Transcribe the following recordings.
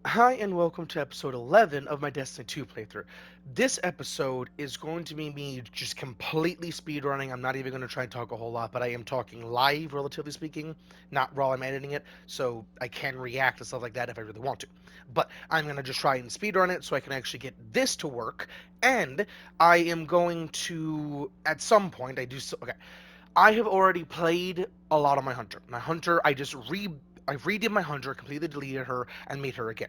Hi, and welcome to episode 11 of my Destiny 2 playthrough. This episode is going to be me just completely speedrunning. I'm not even going to try and talk a whole lot, but I am talking live, relatively speaking, not while I'm editing it, so I can react to stuff like that if I really want to. But I'm going to just try and speedrun it so I can actually get this to work, and I am going to, at some point, okay, I have already played a lot of my hunter. My hunter, I redid my hunter, completely deleted her, and made her again.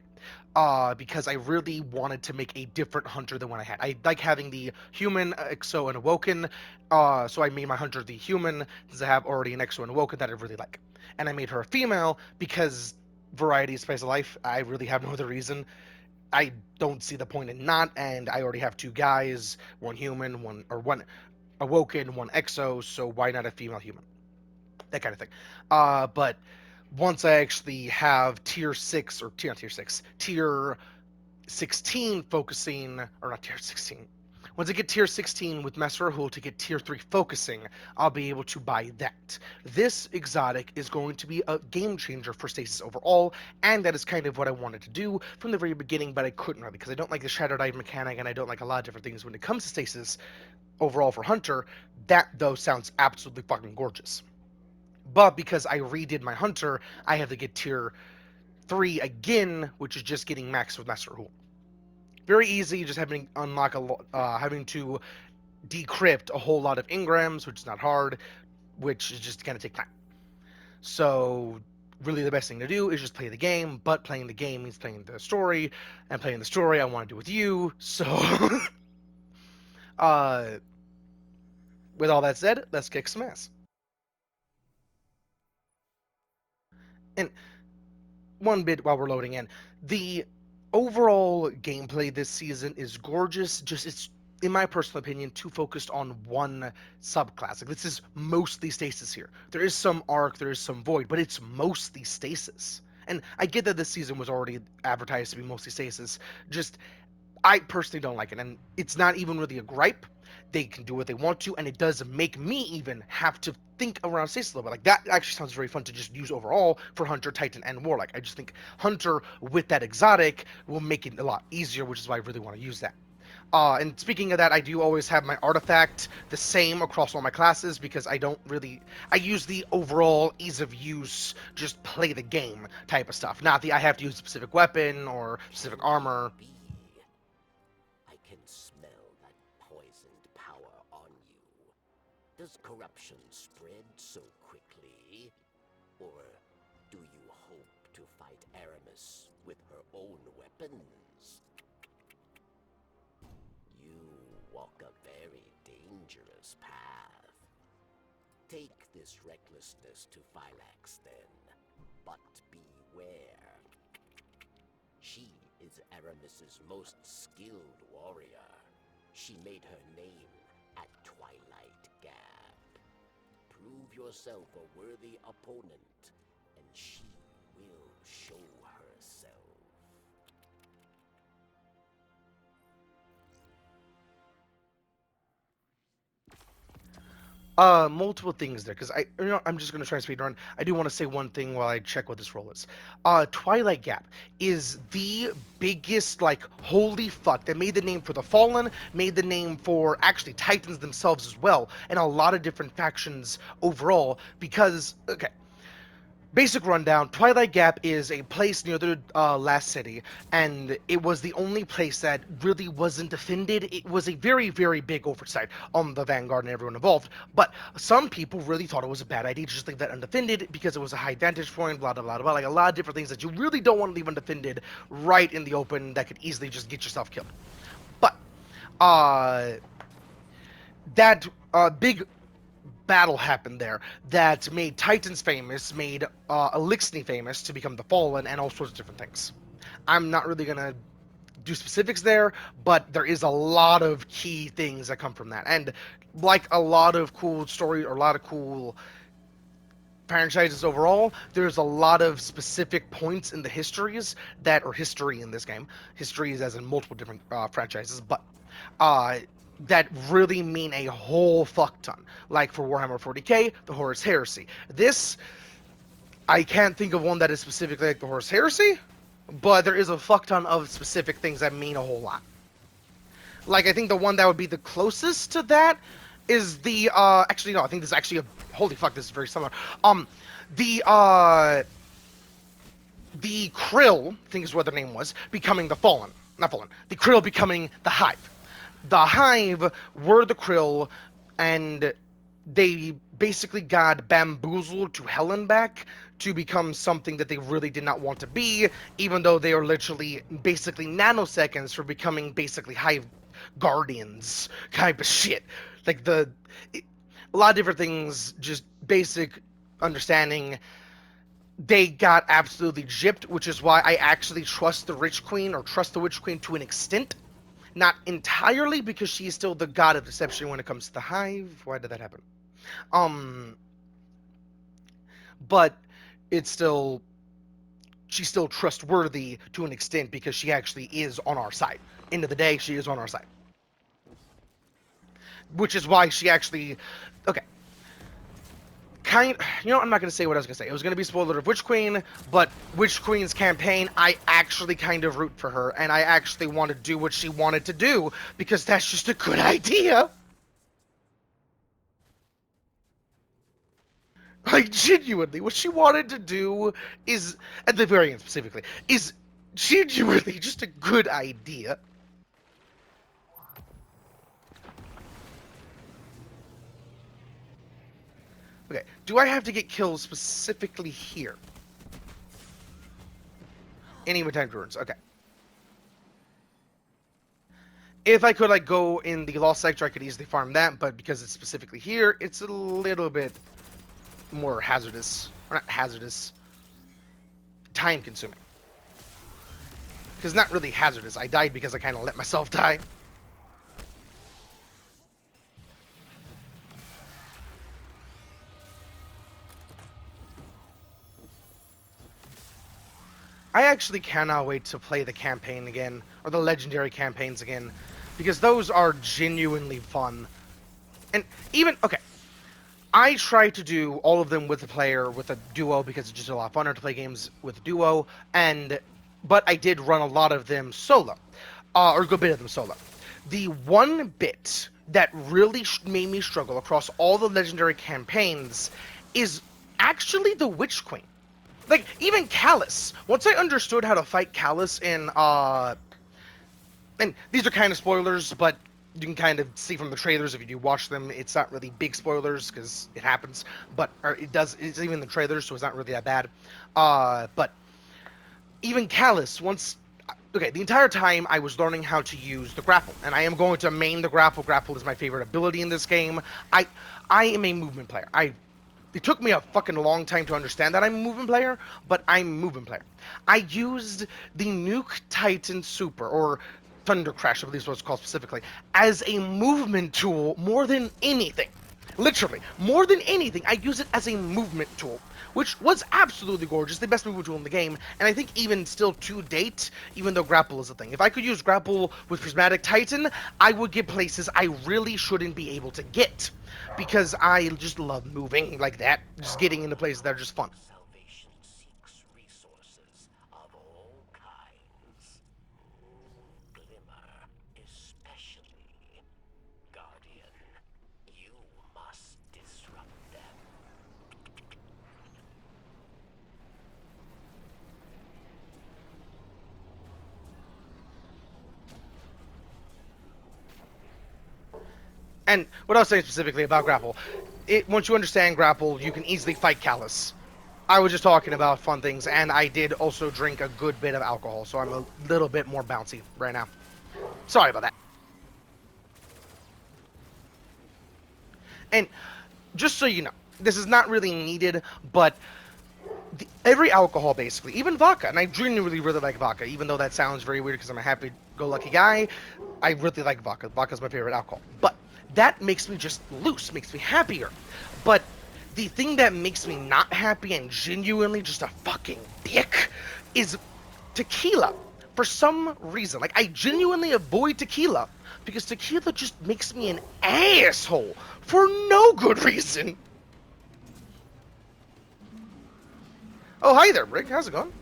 Because I really wanted to make a different hunter than what I had. I like having the human, exo, and awoken. So I made my hunter the human, since I have already an exo and awoken that I really like. And I made her a female because variety is spice of life. I really have no other reason. I don't see the point in not, and I already have two guys, one human, one awoken, one exo, so why not a female human? That kind of thing. But once I actually have tier 6, or tier, not tier 6, tier 16 focusing, or not tier 16, once I get tier 16 with Master Rahul to get tier 3 focusing, I'll be able to buy that. This exotic is going to be a game changer for Stasis overall, and that is kind of what I wanted to do from the very beginning, but I couldn't really, because I don't like the Shadow Dive mechanic, and I don't like a lot of different things when it comes to Stasis overall for Hunter. That, though, sounds absolutely fucking gorgeous. But because I redid my Hunter, I have to get tier 3 again, which is just getting max with Master Rahul. Very easy, just having to decrypt a whole lot of engrams, which is not hard, which is just gonna take time. So really the best thing to do is just play the game, but playing the game means playing the story, and playing the story I want to do with you. So uh with all that said, let's kick some ass. And one bit while we're loading in, the overall gameplay this season is gorgeous. Just it's, in my personal opinion, too focused on one subclass. Like, this is mostly stasis here. There is some arc, there is some void, but it's mostly stasis. And I get that this season was already advertised to be mostly stasis. Just, I personally don't like it, and it's not even really a gripe. They can do what they want to, and it does make me even have to think around stasis a little bit. Like, that actually sounds very fun to just use overall for Hunter, Titan, and Warlock. I just think Hunter with that exotic will make it a lot easier, which is why I really want to use that. And speaking of that, I do always have my artifact the same across all my classes because I use the overall ease of use, just play the game type of stuff. Not the I have to use a specific weapon or specific armor. Be. I can smell that poisoned power on you. Does corruption spread so quickly? Or do you hope to fight Aramis with her own weapons? You walk a very dangerous path. Take this recklessness to Phylax then, but beware. She is Aramis's most skilled warrior. She made her name at Twilight Gap. Prove yourself a worthy opponent, and she will show herself. Multiple things there, because I'm just gonna try and speed run. I do want to say one thing while I check what this role is. Twilight Gap is the biggest, like, holy fuck, that made the name for the Fallen, made the name for actually Titans themselves as well, and a lot of different factions overall, because, okay, basic rundown: Twilight Gap is a place near the last city, and it was the only place that really wasn't defended. It was a very, very big oversight on the Vanguard and everyone involved, but some people really thought it was a bad idea to just leave that undefended because it was a high vantage point, blah, blah, blah, blah. Like, a lot of different things that you really don't want to leave undefended right in the open that could easily just get yourself killed. But, uh, that big battle happened there that made Titans famous, made Elixni famous to become the Fallen, and all sorts of different things. I'm not really gonna do specifics there, but there is a lot of key things that come from that, and like a lot of cool stories or a lot of cool franchises overall, there's a lot of specific points in the histories that, or history in this game, histories as in multiple different franchises, but uh, that really mean a whole fuck ton. Like for Warhammer 40k, the Horus Heresy. This, I can't think of one that is specifically like the Horus Heresy, but there is a fuck ton of specific things that mean a whole lot. Like, I think the one that would be the closest to that is the, actually, no, I think this is actually holy fuck, this is very similar. The, the Krill, I think is what their name was, becoming the Fallen. Not Fallen. The Krill becoming the Hive. The Hive were the Krill, and they basically got bamboozled to hell and back to become something that they really did not want to be, even though they are literally basically nanoseconds for becoming basically Hive guardians kind of shit. Like a lot of different things, just basic understanding. They got absolutely gypped, which is why I actually trust the Witch Queen, or trust the Witch Queen to an extent. Not entirely, because she is still the god of deception when it comes to the Hive. Why did that happen? But it's still, she's still trustworthy to an extent because she actually is on our side. End of the day, she is on our side. Which is why she actually, okay. You know, I'm not going to say what I was going to say. It was going to be spoiler of Witch Queen, but Witch Queen's campaign, I actually kind of root for her, and I actually want to do what she wanted to do, because that's just a good idea. Like, genuinely, what she wanted to do is, at the very end specifically, is genuinely just a good idea. Okay, do I have to get kills specifically here? Any time ruins, okay. If I could, like, go in the Lost Sector, I could easily farm that, but because it's specifically here, it's a little bit more hazardous. Or not hazardous. Time-consuming. Because not really hazardous. I died because I kind of let myself die. I actually cannot wait to play the campaign again, or the legendary campaigns again, because those are genuinely fun. And even, okay, I try to do all of them with a player, with a duo, because it's just a lot funner to play games with a duo, but I did run a lot of them solo, or a good bit of them solo. The one bit that really made me struggle across all the legendary campaigns is actually the Witch Queen. Like, even Calus. Once I understood how to fight Calus in, and these are kind of spoilers, but you can kind of see from the trailers if you do watch them, it's not really big spoilers, because it happens, but, or it does, it's even the trailers, so it's not really that bad. But, even Calus, okay, the entire time I was learning how to use the grapple, and I am going to main the grapple. Grapple is my favorite ability in this game. I am a movement player. It took me a fucking long time to understand that I'm a movement player, but I'm a movement player. I used the Nuke Titan Super, or Thunder Crash, I believe is what it's called specifically, as a movement tool more than anything. Literally, more than anything, I use it as a movement tool, which was absolutely gorgeous, the best movement tool in the game, and I think even still to date, even though grapple is a thing. If I could use grapple with Prismatic Titan, I would get places I really shouldn't be able to get, because I just love moving like that, just getting into places that are just fun. Salvation seeks resources of all kinds. Glimmer, especially. Guardian, you must disrupt them. And what I was saying specifically about grapple, once you understand grapple, you can easily fight Calus. I was just talking about fun things, and I did also drink a good bit of alcohol, so I'm a little bit more bouncy right now. Sorry about that. And just so you know, this is not really needed, but every alcohol, basically, even vodka, and I genuinely really like vodka, even though that sounds very weird because I'm a happy-go-lucky guy, I really like vodka. Vodka's my favorite alcohol. But that makes me just loose, makes me happier. But the thing that makes me not happy and genuinely just a fucking dick is tequila. For some reason, like, I genuinely avoid tequila because tequila just makes me an asshole for no good reason. Oh, hi there, Rick. How's it going?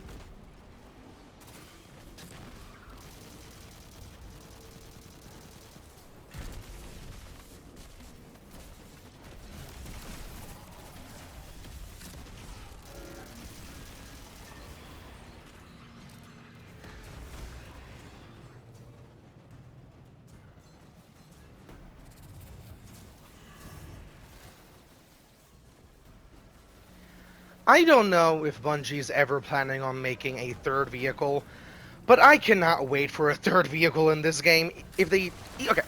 I don't know if Bungie's ever planning on making a third vehicle, but I cannot wait for a third vehicle in this game. If they... Okay.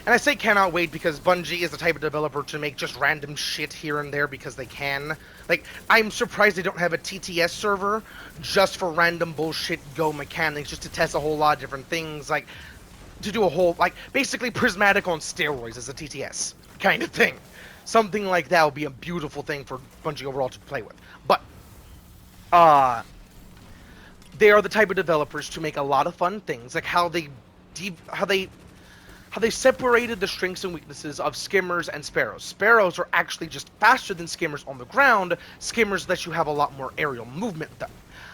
And I say cannot wait because Bungie is the type of developer to make just random shit here and there because they can. Like, I'm surprised they don't have a TTS server just for random bullshit Go mechanics, just to test a whole lot of different things. Like, to do a whole... Like, basically Prismatic on steroids as a TTS kind of thing. Something like that would be a beautiful thing for Bungie overall to play with. But, uh... they are the type of developers to make a lot of fun things, like how they separated the strengths and weaknesses of skimmers and sparrows. Sparrows are actually just faster than skimmers on the ground. Skimmers let you have a lot more aerial movement though.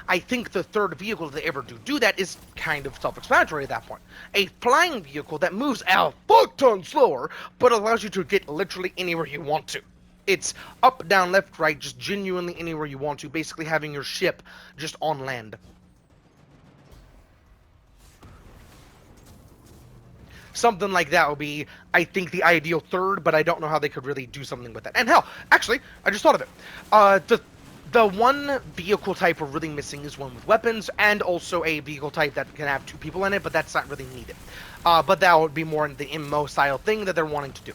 I think the third vehicle, if they ever do that, is kind of self-explanatory at that point. A flying vehicle that moves a fuck ton slower, but allows you to get literally anywhere you want to. It's up, down, left, right, just genuinely anywhere you want to, basically having your ship just on land. Something like that would be, I think, the ideal third, but I don't know how they could really do something with that. And hell, actually, I just thought of it. The one vehicle type we're really missing is one with weapons, and also a vehicle type that can have 2 people in it, but that's not really needed. But that would be more in the MMO style thing that they're wanting to do.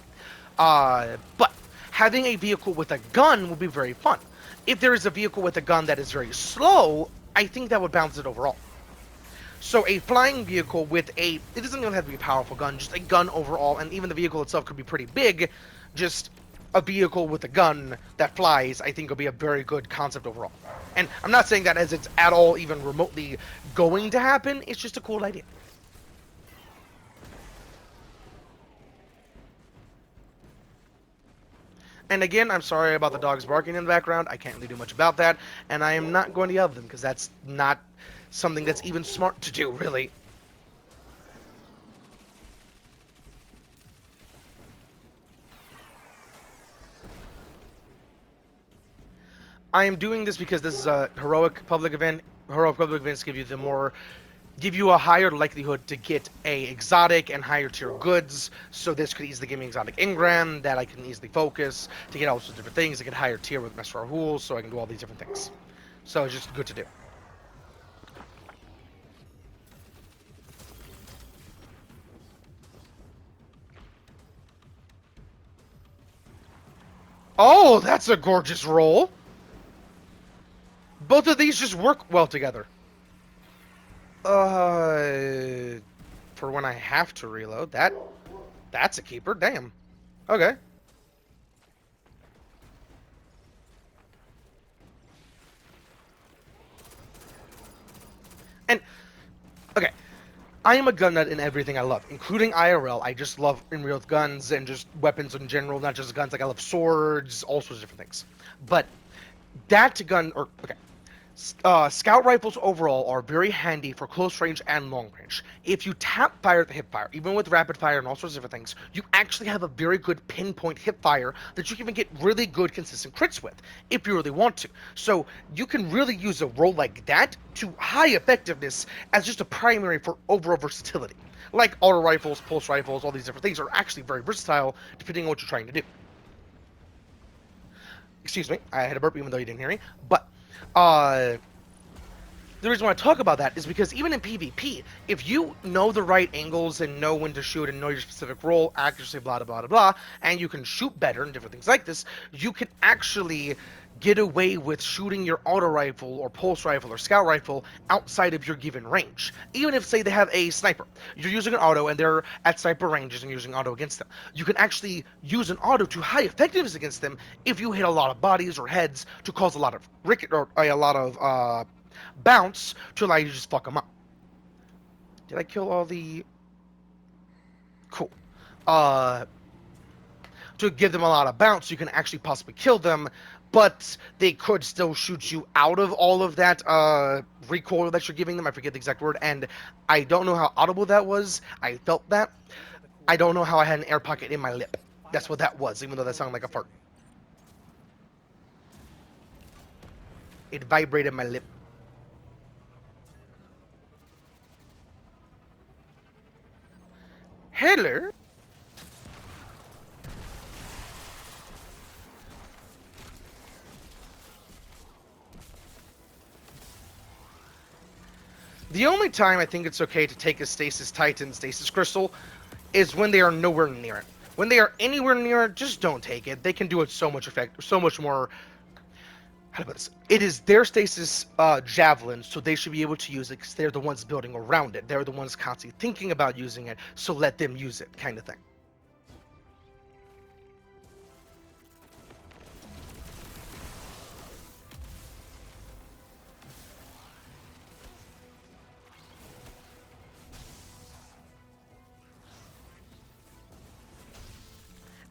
But having a vehicle with a gun would be very fun. If there is a vehicle with a gun that is very slow, I think that would balance it overall. So a flying vehicle with it doesn't even have to be a powerful gun, just a gun overall, and even the vehicle itself could be pretty big, just a vehicle with a gun that flies, I think would be a very good concept overall. And I'm not saying that as it's at all even remotely going to happen, it's just a cool idea. And again, I'm sorry about the dogs barking in the background, I can't really do much about that, and I am not going to yell at them, because that's not something that's even smart to do, really. I am doing this because this is a heroic public event. Heroic public events give you a higher likelihood to get a exotic and higher tier goods. So this could easily give me exotic engram that I can easily focus to get all sorts of different things. I get higher tier with Master Rahul, so I can do all these different things. So it's just good to do. Oh, that's a gorgeous roll. Both of these just work well together. For when I have to reload, that's a keeper. Damn. Okay. And okay, I am a gun nut in everything I love, including IRL. I just love in real guns and just weapons in general, not just guns. Like I love swords, all sorts of different things. But that gun, or okay, scout rifles overall are very handy for close range and long range. If you tap fire the hip fire, even with rapid fire and all sorts of different things, you actually have a very good pinpoint hip fire that you can even get really good consistent crits with, if you really want to. So you can really use a roll like that to high effectiveness as just a primary for overall versatility. Like auto rifles, pulse rifles, all these different things are actually very versatile depending on what you're trying to do. Excuse me, I had a burp even though you didn't hear me, but the reason why I talk about that is because even in PvP, if you know the right angles and know when to shoot and know your specific role, accuracy, blah, blah, blah, blah, and you can shoot better and different things like this, you can actually get away with shooting your auto rifle or pulse rifle or scout rifle outside of your given range. Even if, say, they have a sniper. You're using an auto and they're at sniper ranges and you're using auto against them. You can actually use an auto to high effectiveness against them if you hit a lot of bodies or heads to cause a lot of bounce to allow you to just fuck them up. Did I kill all the... Cool. To give them a lot of bounce, you can actually possibly kill them, but they could still shoot you out of all of that recoil that you're giving them. I forget the exact word, and I don't know how audible that was. I felt that. I don't know how I had an air pocket in my lip. That's what that was, even though that sounded like a fart. It vibrated my lip. Hello? The only time I think it's okay to take a Stasis Titan Stasis Crystal is when they are nowhere near it. When they are anywhere near it, just don't take it. They can do it so much more. How about this? It is their stasis javelin, so they should be able to use it because they're the ones building around it. They're the ones constantly thinking about using it, so let them use it, kind of thing.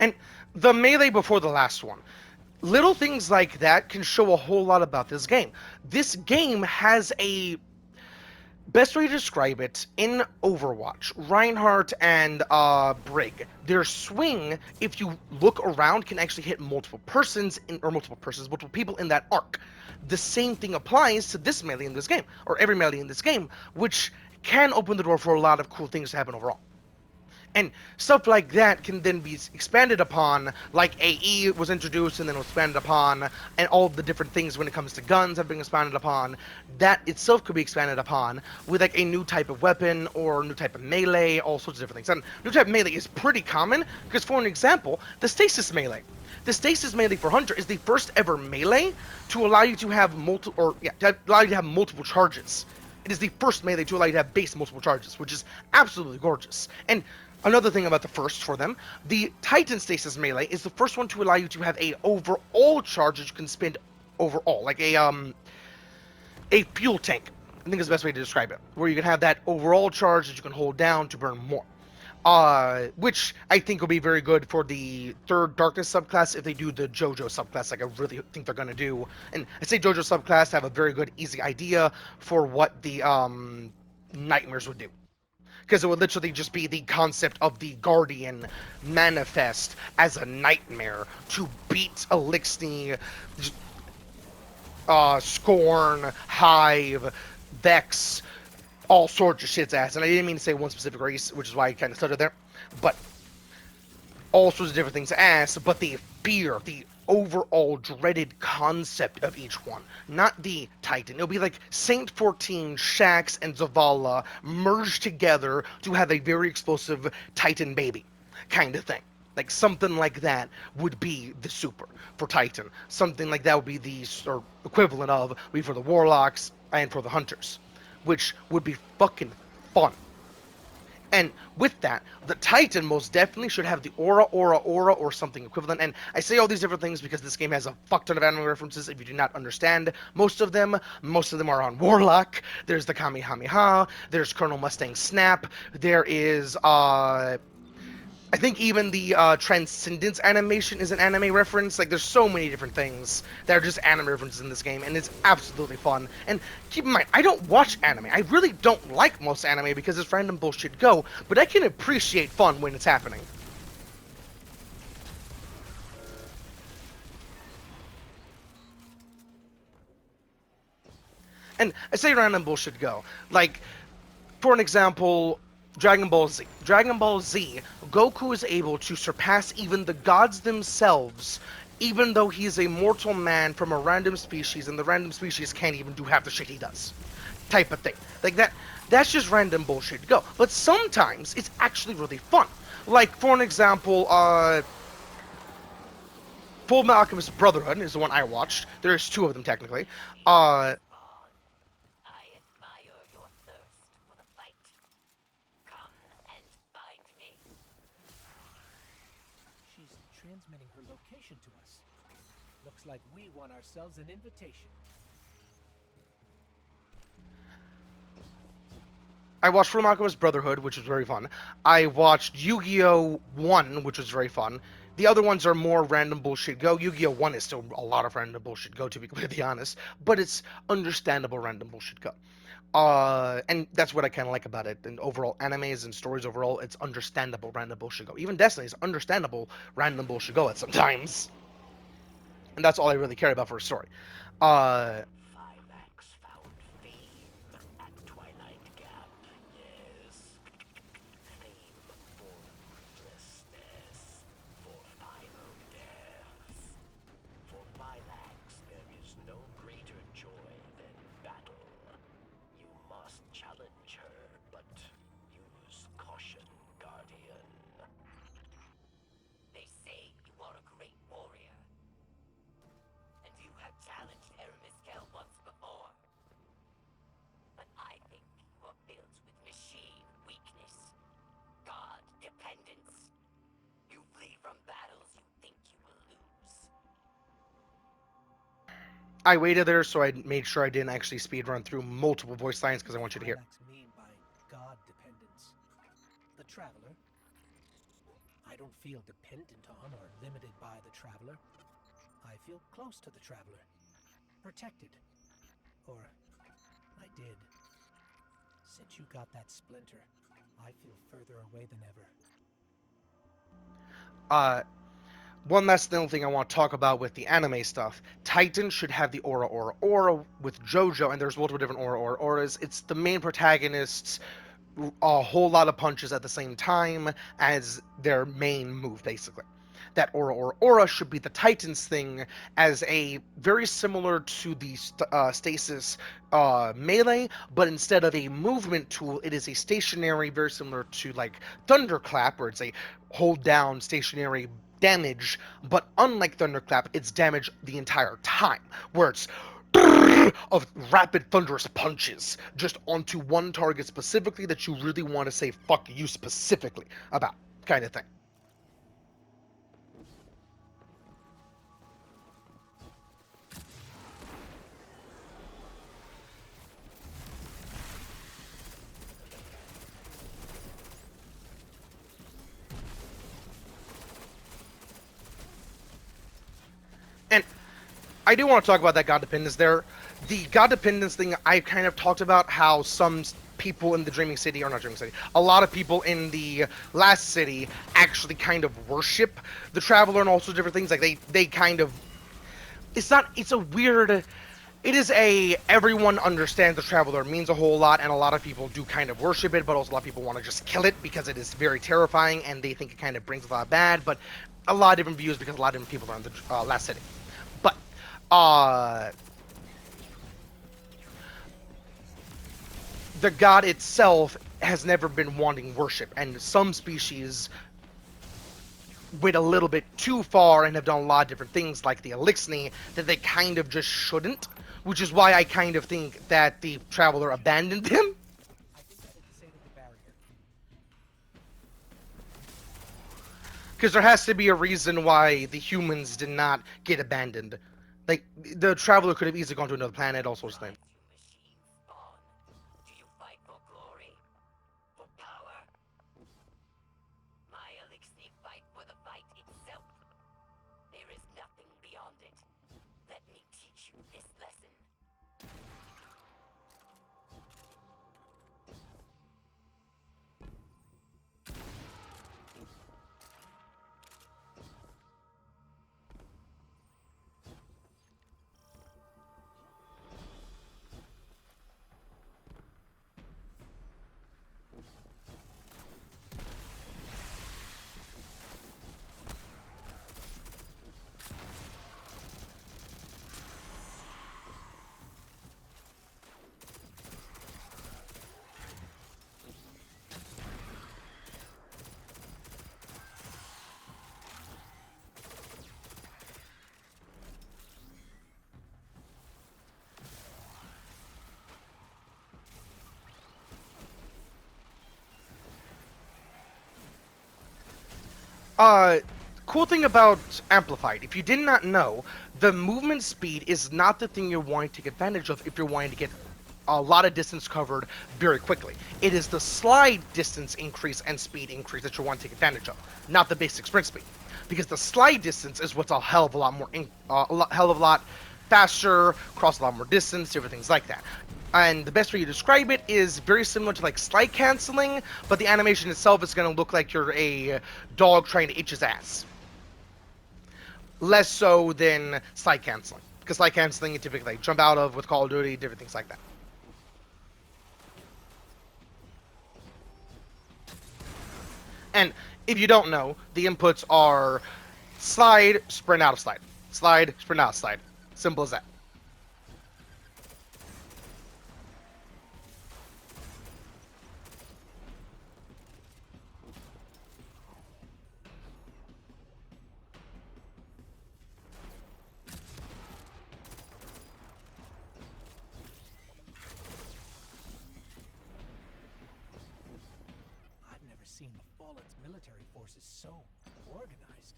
And the melee before the last one. Little things like that can show a whole lot about this game. This game has a best way to describe it in Overwatch, Reinhardt and Brig. Their swing, if you look around, can actually hit multiple multiple people in that arc. The same thing applies to this melee in this game, or every melee in this game, which can open the door for a lot of cool things to happen overall. And stuff like that can then be expanded upon, like AE was introduced and then was expanded upon, and all of the different things when it comes to guns have been expanded upon. That itself could be expanded upon with like a new type of weapon or a new type of melee, all sorts of different things. And new type of melee is pretty common because, for an example, the Stasis melee. The Stasis melee for Hunter is the first ever melee to allow you to have multiple charges. It is the first melee to allow you to have base multiple charges, which is absolutely gorgeous. And another thing about the first for them, the Titan Stasis melee is the first one to allow you to have a overall charge that you can spend overall, like a fuel tank. I think is the best way to describe it, where you can have that overall charge that you can hold down to burn more. Which I think will be very good for the third Darkness subclass if they do the JoJo subclass, like I really think they're going to do. And I say JoJo subclass to have a very good, easy idea for what the Nightmares would do. Because it would literally just be the concept of the Guardian manifest as a nightmare to beat Elixir, Scorn, Hive, Vex, all sorts of shit's ass. And I didn't mean to say one specific race, which is why I kind of stuttered there. But all sorts of different things ass, but the fear, the overall dreaded concept of each one. Not the Titan. It'll be like Saint 14, Shaxx, and Zavala merged together to have a very explosive Titan baby kind of thing. Like something like that would be the super for Titan. Something like that would be the or equivalent of be for the Warlocks and for the Hunters, which would be fucking fun. And with that, the Titan most definitely should have the aura, or something equivalent. And I say all these different things because this game has a fuck ton of anime references. If you do not understand most of them are on Warlock. There's the Kamehameha. There's Colonel Mustang Snap. There is, I think even the Transcendence animation is an anime reference. Like, there's so many different things that are just anime references in this game, and it's absolutely fun. And keep in mind, I don't watch anime. I really don't like most anime because it's random bullshit go, but I can appreciate fun when it's happening. And I say random bullshit go. Like, for an example, Dragon Ball Z. Dragon Ball Z, Goku is able to surpass even the gods themselves, even though he is a mortal man from a random species, and the random species can't even do half the shit he does. Type of thing. Like that's just random bullshit to go. But sometimes it's actually really fun. Like, for an example, Full Metal Alchemist Brotherhood is the one I watched. There's two of them technically. Transmitting her location to us. Looks like we won ourselves an invitation. I watched Full Metal Alchemist Brotherhood, which was very fun. I watched Yu-Gi-Oh! 1, which was very fun. The other ones are more random bullshit go. Yu-Gi-Oh! 1 is still a lot of random bullshit go, to be completely honest. But it's understandable random bullshit go. And that's what I kind of like about it. And overall, animes and stories overall, it's understandable random bullshit go. Even Destiny is understandable random bullshit go at sometimes. And that's all I really care about for a story. Phylax found fame at Twilight Gap, yes. Fame for ruthlessness, for final death. For Phylax, there is no greater joy than battle. You must challenge I waited there, so I made sure I didn't actually speed run through multiple voice lines because I want you to hear. Climax mean by god dependence? The traveler? I don't feel dependent on or limited by the traveler. I feel close to the traveler. Protected. Or I did. Since you got that splinter, I feel further away than ever. One last little thing I want to talk about with the anime stuff. Titan should have the aura with JoJo, and there's multiple different auras. It's the main protagonists a whole lot of punches at the same time as their main move, basically. That aura should be the Titan's thing, as a very similar to the stasis melee, but instead of a movement tool, it is a stationary, very similar to like Thunderclap, where it's a hold down stationary damage, but unlike Thunderclap, it's damage the entire time, where it's of rapid thunderous punches just onto one target specifically that you really want to say fuck you specifically about, kind of thing. And I do want to talk about that god dependence there. The god dependence thing, I kind of talked about how some people in the Dreaming City, or not Dreaming City, a lot of people in the last city actually kind of worship the Traveler and also different things. Like they kind of, it's a weird, it is a, everyone understands the Traveler means a whole lot, and a lot of people do kind of worship it, but also a lot of people want to just kill it because it is very terrifying and they think it kind of brings a lot of bad, but a lot of different views because a lot of different people are in the last city. But the god itself has never been wanting worship, and some species went a little bit too far and have done a lot of different things, like the Elixni, that they kind of just shouldn't, which is why I kind of think that the Traveler abandoned him. I think that it disabled the barrier. Because there has to be a reason why the humans did not get abandoned. Like, the Traveler could have easily gone to another planet, all sorts of things. Machine spawn. Do you fight for glory? For power? My Elixir fight for the fight itself. There is nothing beyond it. Let me teach you this lesson. Cool thing about Amplified, if you did not know, the movement speed is not the thing you're wanting to take advantage of if you're wanting to get a lot of distance covered very quickly. It is the slide distance increase and speed increase that you want to take advantage of, not the basic sprint speed. Because the slide distance is what's a hell of a lot more, hell of a lot faster, cross a lot more distance, different things like that. And the best way you describe it is very similar to like slide canceling, but the animation itself is going to look like you're a dog trying to itch his ass. Less so than slide canceling, because slide canceling you typically like jump out of with Call of Duty, different things like that. And if you don't know, the inputs are slide, sprint out of slide. Slide, sprint out of slide. Simple as that. I've never seen the Fallen's military forces so organized.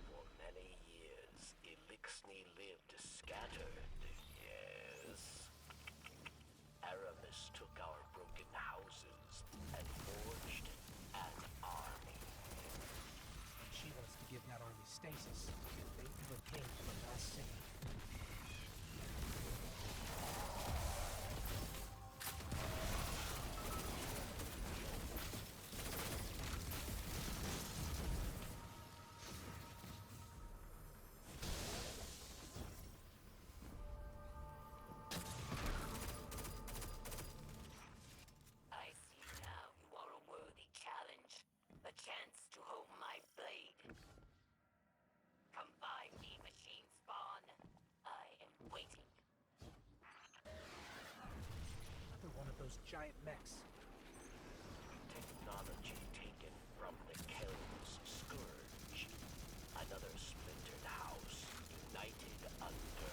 For many years, Elixni lived scattered, yes. Aramis took our broken houses and forged an army. She wants to give that army stasis if they ever came to the last city. I see now you are a worthy challenge. A chance to hold my blade. Come by me, machine spawn. I am waiting. Another one of those giant mechs. Technology taken from the Kel's scourge. Another splintered house, united under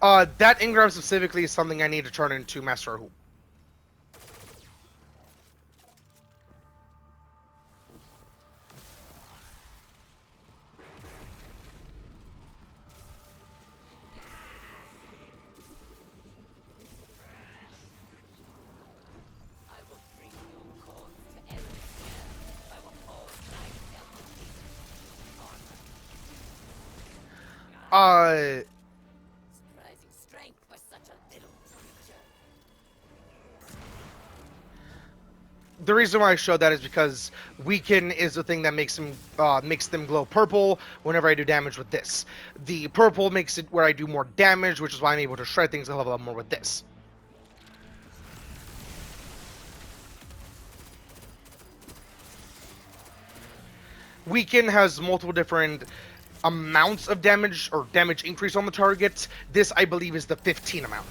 Aramis. That engram specifically is something I need to turn into Master Who. I will bring your cause to Aramis. I will forge thyself armor. Uh, Surprising strength for such a little creature. the reason why I showed that is because weaken is the thing that makes them glow purple whenever I do damage with this. The purple makes it where I do more damage, which is why I'm able to shred things a level up more with this. Weaken has multiple different amounts of damage or damage increase on the target. This, I believe, is the 15 amount.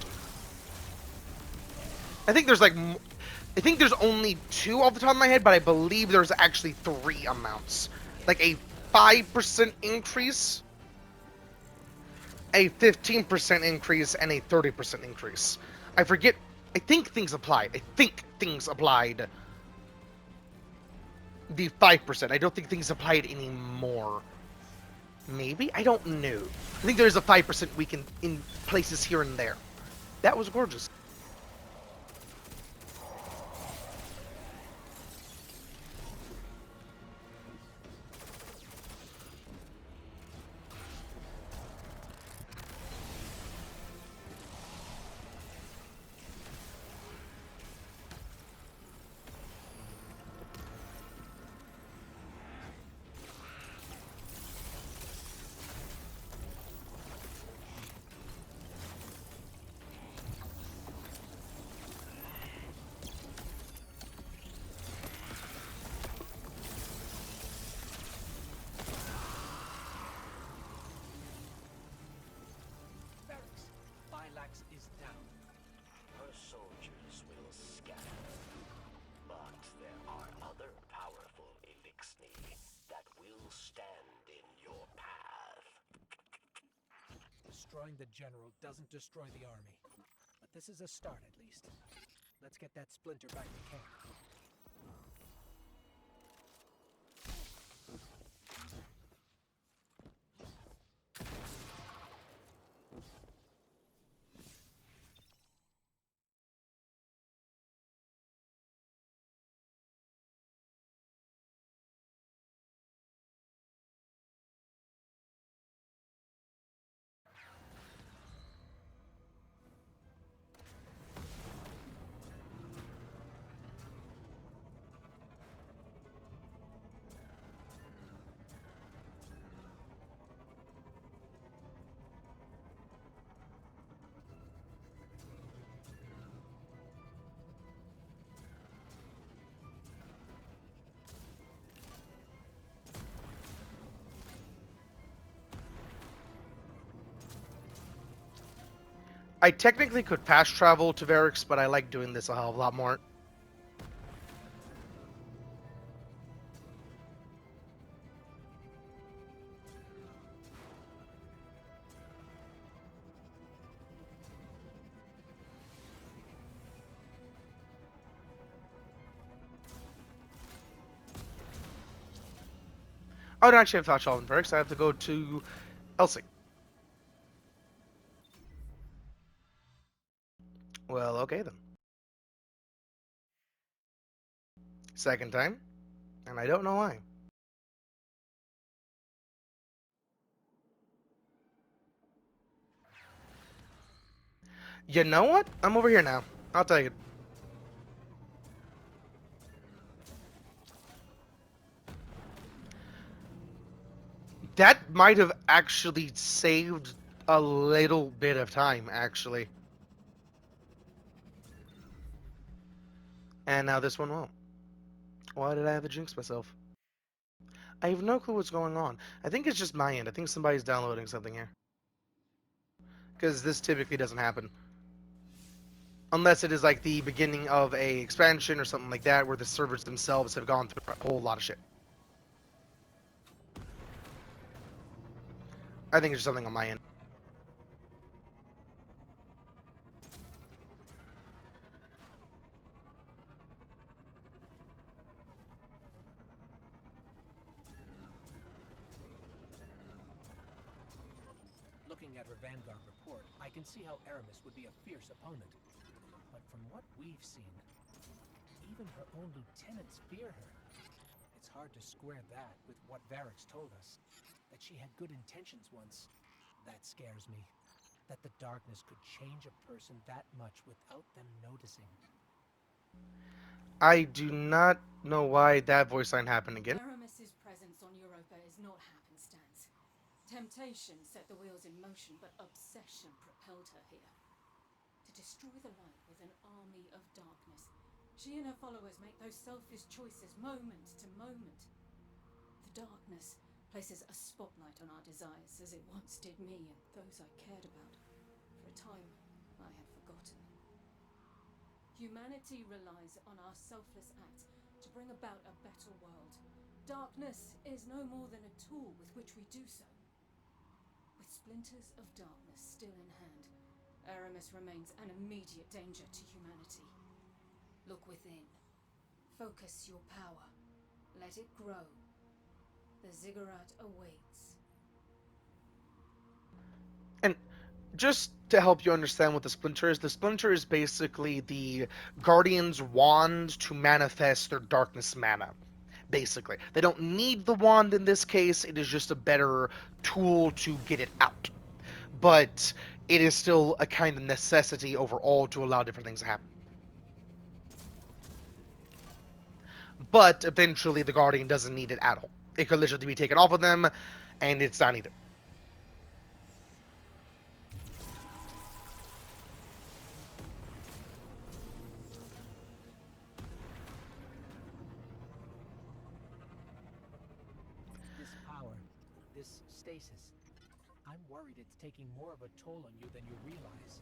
I think there's only 2 off the top of my head, but I believe there's actually 3 amounts. Like a 5% increase, a 15% increase, and a 30% increase. I forget. I think things applied. The 5%. I don't think things applied anymore. Maybe? I don't know. I think there's a 5% weaken in places here and there. That was gorgeous. Barracks. Phylax is down. Her soldiers will scatter. But there are other powerful Elixni that will stand in your path. Destroying the general doesn't destroy the army. But this is a start, at least. Let's get that splinter back to camp. I technically could fast travel to Varix, but I like doing this a hell of a lot more. Oh, no, actually, I have Thought Shelvin perks. I have to go to Elsie. Well, okay then. Second time, and I don't know why. You know what? I'm over here now. I'll take it. That might have actually saved a little bit of time, actually. And now this one won't. Why did I have to jinx myself? I have no clue what's going on. I think it's just my end. I think somebody's downloading something here. Because this typically doesn't happen. Unless it is like the beginning of a expansion or something like that, where the servers themselves have gone through a whole lot of shit. I think it's just something on my end. Looking at her Vanguard report, I can see how Aramis would be a fierce opponent. But from what we've seen, even her own lieutenants fear her. It's hard to square that with what Varix told us, that she had good intentions once. That scares me. That the darkness could change a person that much without them noticing. I do not know why that voice line happened again. Aramis's presence on Europa is not happenstance. Temptation set the wheels in motion, but obsession propelled her here. To destroy the light with an army of darkness, she and her followers make those selfish choices moment to moment. The darkness places a spotlight on our desires, as it once did me and those I cared about. For a time, I had forgotten. Humanity relies on our selfless acts to bring about a better world. Darkness is no more than a tool with which we do so. With splinters of darkness still in hand, Aramis remains an immediate danger to humanity. Look within. Focus your power. Let it grow. The ziggurat awaits. And just to help you understand what the Splinter is basically the Guardian's wand to manifest their darkness mana. Basically, they don't need the wand in this case, it is just a better tool to get it out. But it is still a kind of necessity overall to allow different things to happen. But eventually, the Guardian doesn't need it at all. It could literally be taken off of them, and it's not needed. This power, this stasis, I'm worried it's taking more of a toll on you than you realize.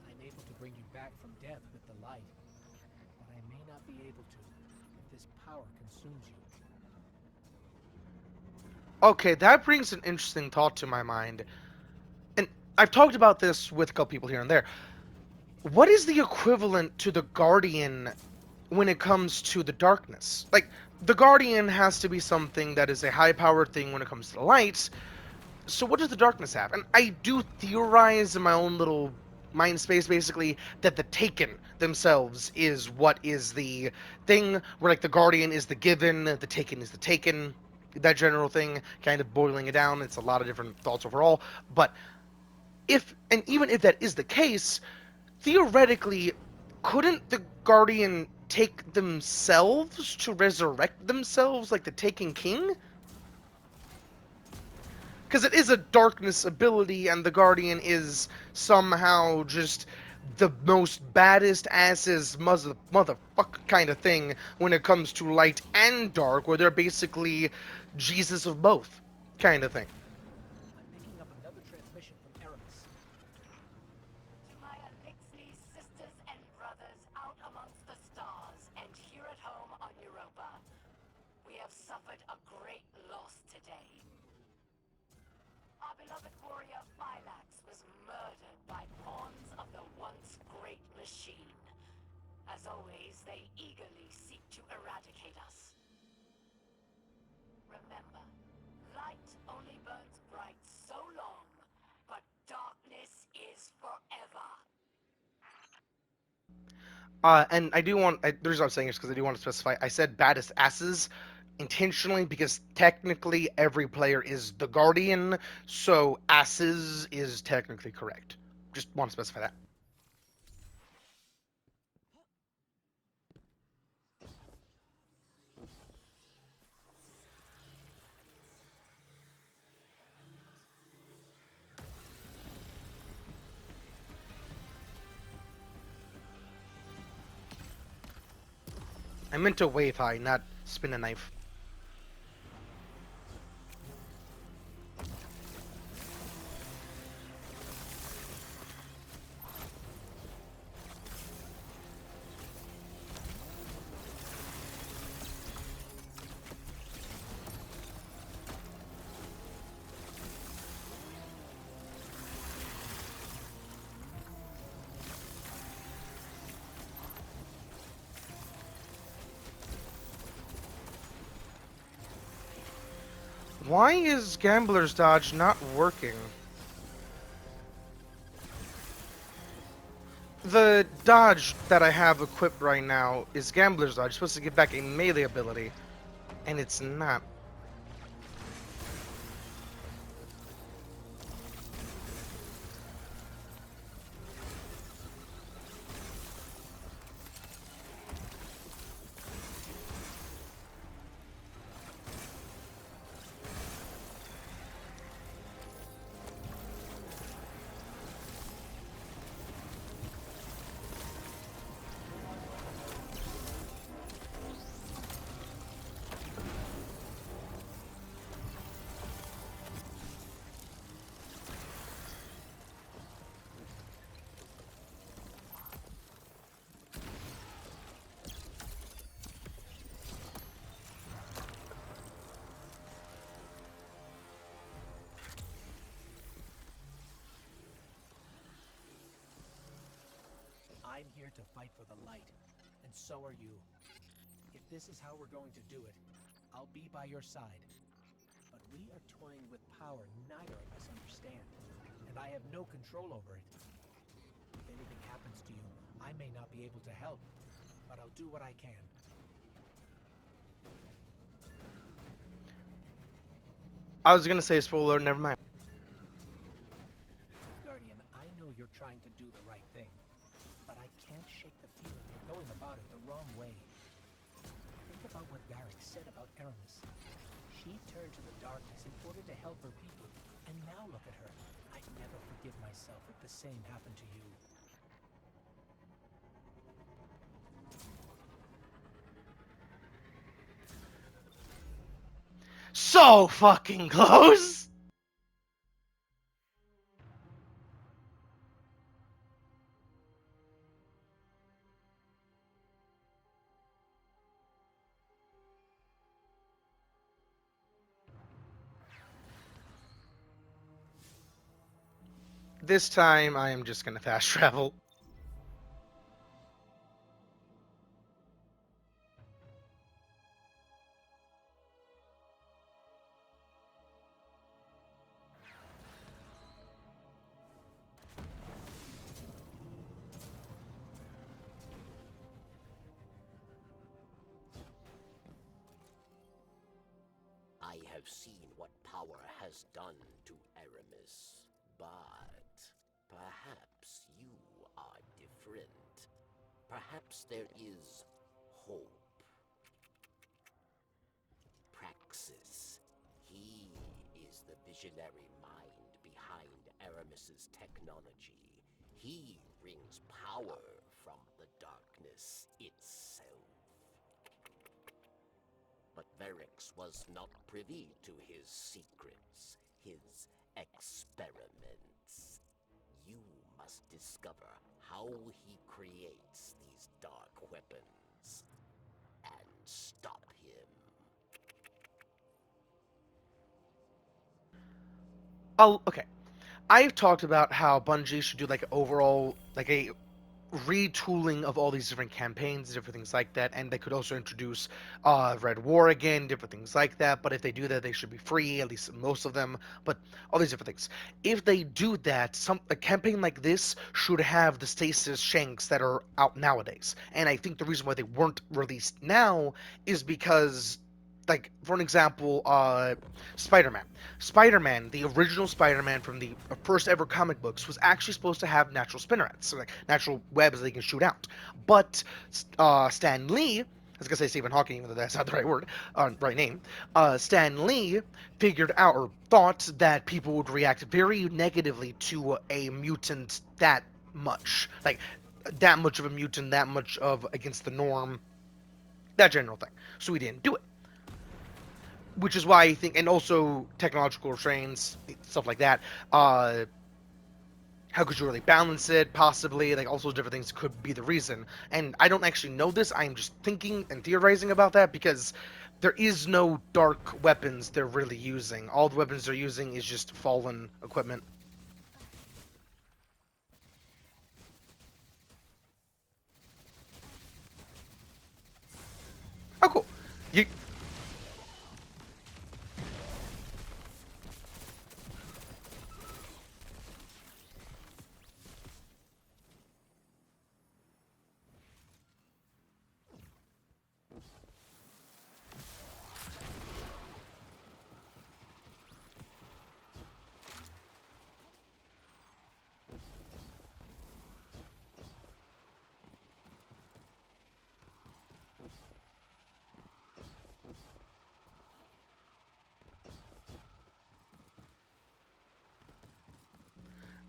I'm able to bring you back from death with the light, but I may not be able to if this power consumes you. Okay, that brings an interesting thought to my mind. And I've talked about this with a couple people here and there. What is the equivalent to the Guardian when it comes to the darkness? Like, the Guardian has to be something that is a high-powered thing when it comes to the light. So what does the darkness have? And I do theorize in my own little mind space, basically, that the Taken themselves is what is the thing, where, like, the Guardian is the given, the Taken is the taken, that general thing, kind of boiling it down. It's a lot of different thoughts overall. But even if that is the case, theoretically, couldn't the Guardian take themselves to resurrect themselves like the Taken King? Because it is a darkness ability, and the Guardian is somehow just the most baddest asses motherfucker kind of thing when it comes to light and dark, where they're basically Jesus of both kind of thing. I'm picking up another transmission from Aramis. My Elixir sisters and brothers out amongst the stars and here at home on Europa, we have suffered a great loss today. Our beloved warrior Phylax was murdered by pawns of the once great machine. As always, they eagerly seek to eradicate us. Remember, And I do want, the reason I'm saying is because I do want to specify, I said baddest asses intentionally because technically every player is the Guardian, so asses is technically correct. Just want to specify that. I meant to wave high, not spin a knife. Why is Gambler's Dodge not working? The dodge that I have equipped right now is Gambler's Dodge. It's supposed to give back a melee ability, and it's not. I'm here to fight for the light, and so are you. If this is how we're going to do it, I'll be by your side. But we are toying with power neither of us understand, and I have no control over it. If anything happens to you, I may not be able to help, but I'll do what I can. I was gonna say spoiler, never mind. Guardian, I know you're trying to do the right thing, but I can't shake the feeling you're going about it the wrong way. Think about what Varric said about Aramis. She turned to the darkness in order to help her people, and now look at her. I'd never forgive myself if the same happened to you. So fucking close! This time, I am just gonna fast travel. I have seen what power has done to Aramis, but perhaps you are different. Perhaps there is hope. Praxis. He is the visionary mind behind Aramis's technology. He brings power from the darkness itself. But Varix was not privy to his secrets, his experiments. You must discover how he creates these dark weapons and stop him. Oh, okay. I've talked about how Bungie should do like an overall, like a retooling of all these different campaigns, different things like that, and they could also introduce Red War again, different things like that. But if they do that, they should be free, at least most of them. But all these different things. If they do that, a campaign like this should have the stasis shanks that are out nowadays. And I think the reason why they weren't released now is because, like, for an example, Spider-Man. Spider-Man, the original Spider-Man from the first ever comic books, was actually supposed to have natural spinnerets, so like natural webs they can shoot out. But Stan Lee, I was gonna say Stephen Hawking, even though that's not the right word, right name. Stan Lee figured out or thought that people would react very negatively to a mutant that much, like that much of a mutant, that much of against the norm, that general thing. So he didn't do it. Which is why I think, and also technological restraints, stuff like that. How could you really balance it? Possibly, like all those different things could be the reason. And I don't actually know this. I'm just thinking and theorizing about that because there is no dark weapons they're really using. All the weapons they're using is just fallen equipment. Oh, cool. You.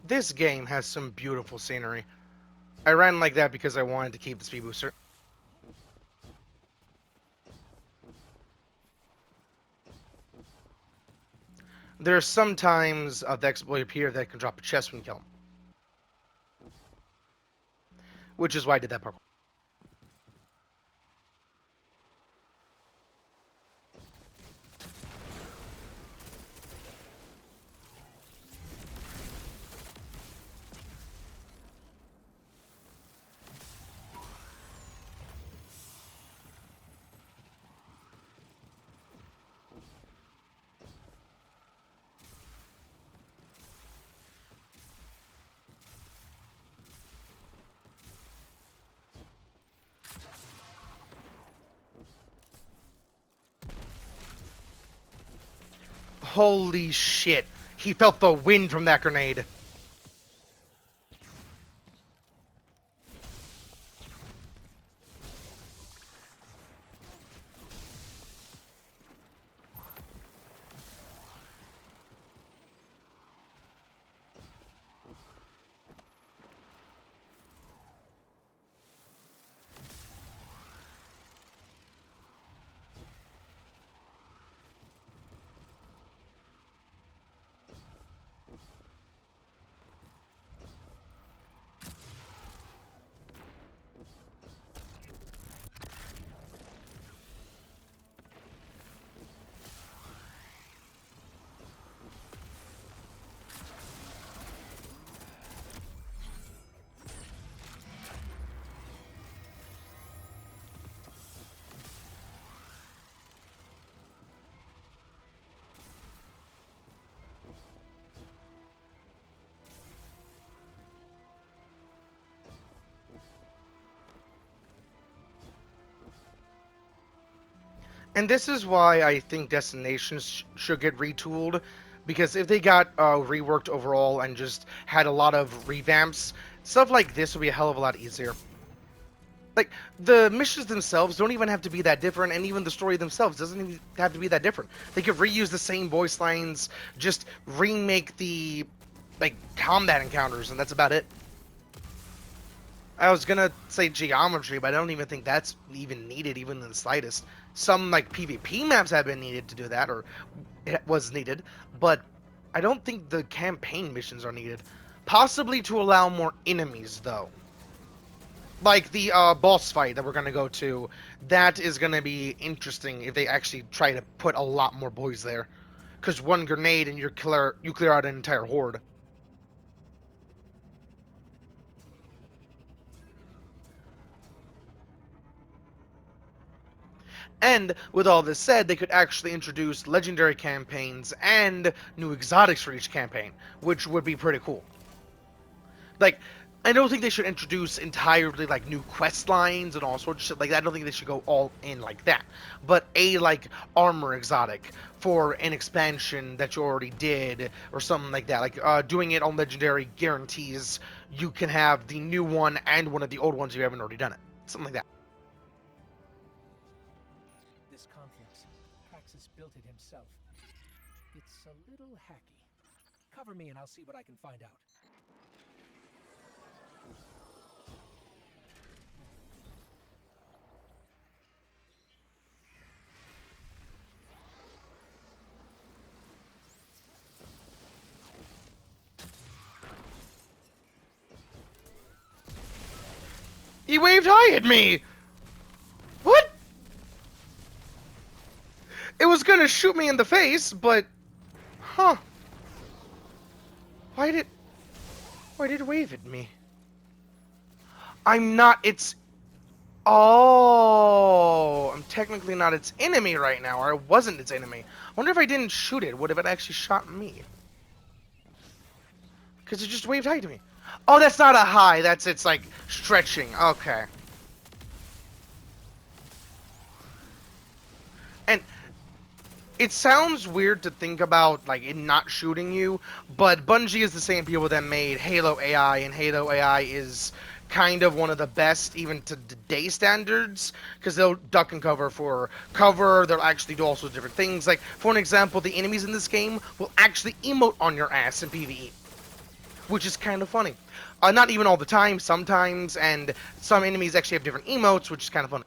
This game has some beautiful scenery. I ran like that because I wanted to keep the speed booster. There are some times the exploit appear that can drop a chest when you kill him. Which is why I did that parkour. Holy shit. He felt the wind from that grenade. And this is why I think Destinations should get retooled, because if they got reworked overall and just had a lot of revamps, stuff like this would be a hell of a lot easier. Like, the missions themselves don't even have to be that different, and even the story themselves doesn't even have to be that different. They could reuse the same voice lines, just remake the, like, combat encounters, and that's about it. I was gonna say geometry, but I don't even think that's even needed, even in the slightest. Some like PvP maps have been needed to do that, or it was needed, but I don't think the campaign missions are needed. Possibly to allow more enemies, though. Like the boss fight that we're gonna go to, that is gonna be interesting if they actually try to put a lot more boys there. Because one grenade and you clear out an entire horde. And with all this said, they could actually introduce legendary campaigns and new exotics for each campaign, which would be pretty cool. Like, I don't think they should introduce entirely like new quest lines and all sorts of shit like that. I don't think they should go all in like that. But a like armor exotic for an expansion that you already did or something like that. Like doing it on legendary guarantees you can have the new one and one of the old ones if you haven't already done it. Something like that. This complex, Praxis built it himself. It's a little hacky. Cover me and I'll see what I can find out. He waved hi at me! What? It was gonna shoot me in the face, but... Huh. Why did it wave at me? I'm not its... Oh, I'm technically not its enemy right now, or I wasn't its enemy. I wonder if I didn't shoot it, would have it actually shot me? Because it just waved hi to me. Oh, that's not a hi, that's its, like, stretching. Okay. And it sounds weird to think about, like, it not shooting you, but Bungie is the same people that made Halo AI, and Halo AI is kind of one of the best, even to today standards, because they'll duck and cover for cover, they'll actually do all sorts of different things. Like, for an example, the enemies in this game will actually emote on your ass in PvE, which is kind of funny. Not even all the time, sometimes, and some enemies actually have different emotes, which is kind of funny.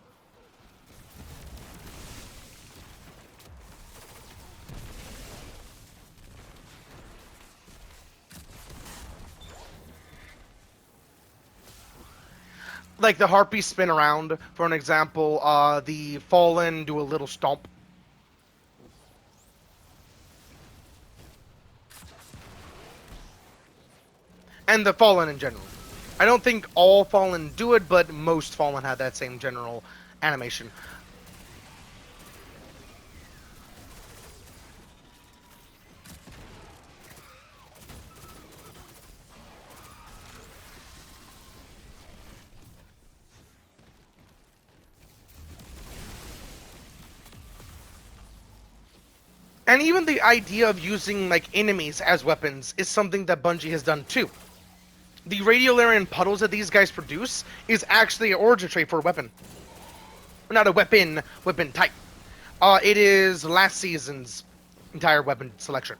Like the harpies spin around, for an example, the fallen do a little stomp. And the fallen in general. I don't think all fallen do it, but most fallen have that same general animation. And even the idea of using, like, enemies as weapons is something that Bungie has done too. The Radiolarian puddles that these guys produce is actually an origin trait for a weapon. Not a weapon type. It is last season's entire weapon selection.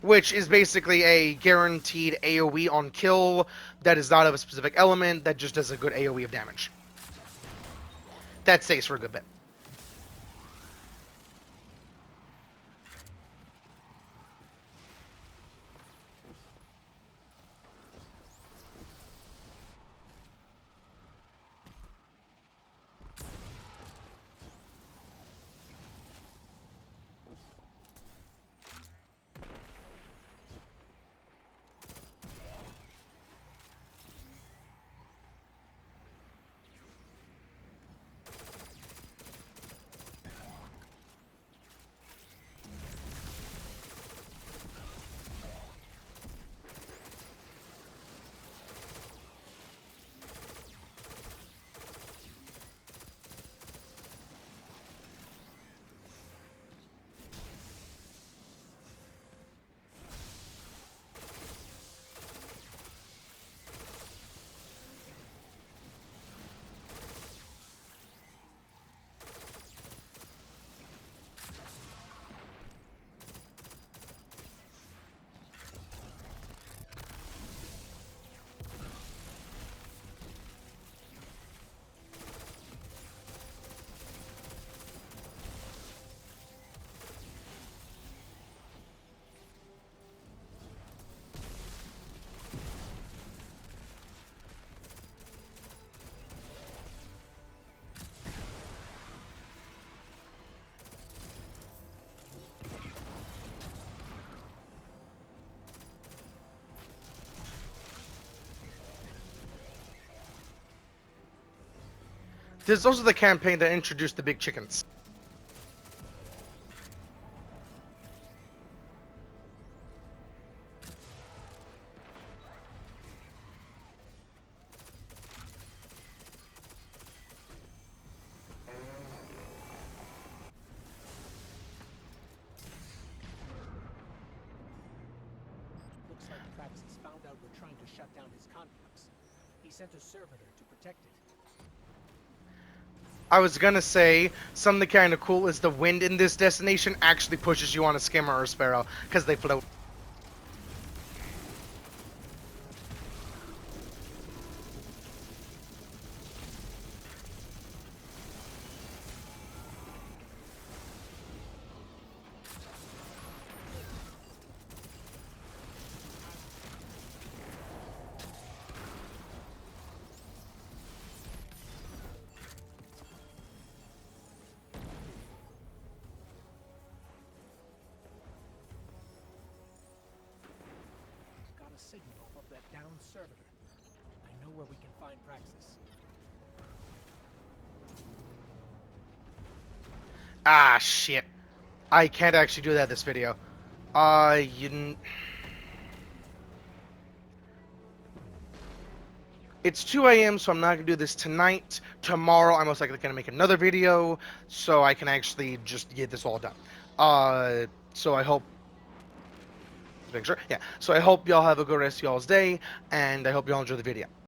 Which is basically a guaranteed AoE on kill that is not of a specific element, that just does a good AoE of damage. That stays for a good bit. There's also the campaign that introduced the big chickens. Looks like Praxis found out we're trying to shut down his complex. He sent a servitor to protect it. I was gonna say, something kind of cool is the wind in this destination actually pushes you on a skimmer or a sparrow, because they float. Got a signal of that downed servitor. I know where we can find Praxis. Ah, shit. I can't actually do that this video. It's 2 a.m., so I'm not going to do this tonight. Tomorrow, I'm most likely going to make another video, so I can actually just get this all done. So I hope... Make sure. Yeah. So I hope y'all have a good rest of y'all's day, and I hope y'all enjoy the video.